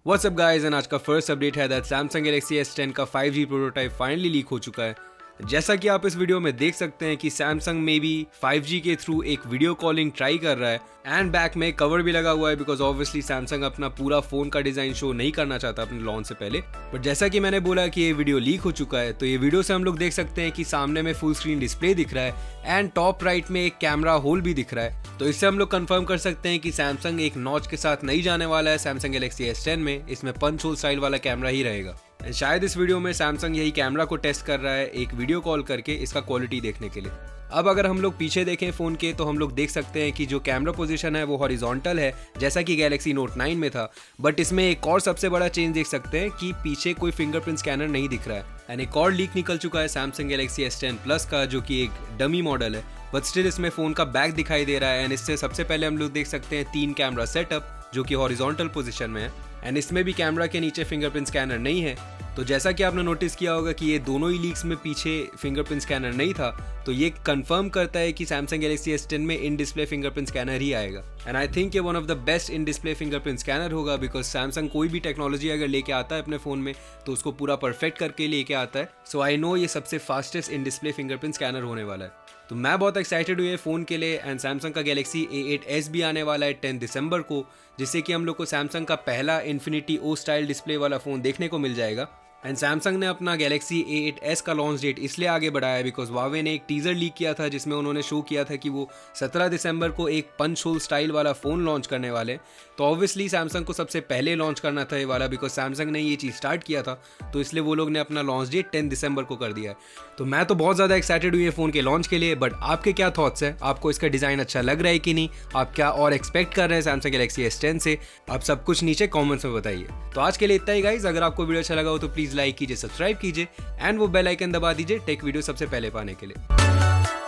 WhatsApp guys and आज का first update है दैट सैमसंग गैलेक्सी S10 का 5G प्रोटोटाइप फाइनली लीक हो चुका है। जैसा कि आप इस वीडियो में देख सकते हैं कि सैमसंग में भी 5G के थ्रू एक वीडियो कॉलिंग ट्राई कर रहा है एंड बैक में कवर भी लगा हुआ है बिकॉज ऑब्वियसली सैमसंग अपना पूरा फोन का डिजाइन शो नहीं करना चाहता अपने लॉन्च से पहले। बट जैसा कि मैंने बोला कि ये वीडियो लीक हो चुका है, तो ये वीडियो से हम लोग देख सकते हैं कि सामने में फुल स्क्रीन डिस्प्ले दिख रहा है एंड टॉप राइट में एक कैमरा होल भी दिख रहा है। तो इससे हम लोग कंफर्म कर सकते हैं कि सैमसंग एक नॉच के साथ नहीं जाने वाला है सैमसंग गैलेक्सी S10 में। इसमें पंच होल स्टाइल वाला कैमरा ही रहेगा। शायद इस वीडियो में सैमसंग यही कैमरा को टेस्ट कर रहा है एक वीडियो कॉल करके इसका क्वालिटी देखने के लिए। अब अगर हम लोग पीछे देखें फोन के तो हम लोग देख सकते हैं कि जो कैमरा पोजीशन है वो हॉरिजॉन्टल है जैसा कि गैलेक्सी नोट 9 में था। बट इसमें एक और सबसे बड़ा चेंज देख सकते हैं कि पीछे कोई फिंगरप्रिंट स्कैनर नहीं दिख रहा है। एंड एक और लीक निकल चुका है सैमसंग गैलेक्सी S10 Plus का, जो कि एक डमी मॉडल है बट स्टिल इसमें फोन का बैक दिखाई दे रहा है। एंड इससे सबसे पहले हम लोग देख सकते हैं 3 कैमरा सेटअप जो कि हॉरिजॉन्टल पोजीशन में है एंड इसमें भी कैमरा के नीचे फिंगरप्रिंट स्कैनर नहीं है। तो जैसा कि आपने नोटिस किया होगा कि ये दोनों ही लीक्स में पीछे फिंगरप्रिंट स्कैनर नहीं था, तो ये कंफर्म करता है कि सैमसंग गैलेक्सी S10 में इन डिस्प्ले फिंगरप्रिंट स्कैनर ही आएगा। एंड आई थिंक ये one of the best in display fingerprint scanner होगा बिकॉज सैमसंग कोई भी टेक्नोलॉजी अगर लेके आता है अपने फोन में तो उसको पूरा परफेक्ट करके लेके आता है। सो आई नो ये सबसे fastest in display fingerprint scanner होने वाला है। तो मैं बहुत एक्साइटेड हुई है फ़ोन के लिए। एंड सैमसंग का गैलेक्सी A8s भी आने वाला है 10 दिसंबर को, जिससे कि हम लोग को सैमसंग का पहला इन्फिनिटी ओ स्टाइल डिस्प्ले वाला फ़ोन देखने को मिल जाएगा। एंड सैमसंग ने अपना गैलेक्सी A8s का लॉन्च डेट इसलिए आगे बढ़ाया बिकॉज वावे ने एक टीजर लीक किया था जिसमें उन्होंने शो किया था कि वो 17 दिसंबर को एक पंच होल स्टाइल वाला फ़ोन लॉन्च करने वाले। तो ऑब्वियसली सैमसंग को सबसे पहले लॉन्च करना था ये वाला बिकॉज सैमसंग ने ये चीज़ स्टार्ट किया था, तो इसलिए वो लोग ने अपना लॉन्च डेट 10 दिसंबर को कर दिया है। तो मैं तो बहुत ज़्यादा एक्साइटेड हुई है फ़ोन के लॉन्च के लिए। बट आपके क्या थॉट्स हैं? आपको इसका डिज़ाइन अच्छा लग रहा है कि नहीं? आप क्या और एक्सपेक्ट कर रहे हैं सैमसंग गैलेक्सी S10 से? आप सब कुछ नीचे कॉमेंट्स में बताइए। तो आज के लिए इतना ही गाइज। अगर आपको वीडियो अच्छा लगा हो तो प्लीज़ लाइक कीजिए, सब्सक्राइब कीजिए एंड वो बेल आइकन दबा दीजिए टेक वीडियो सबसे पहले पाने के लिए।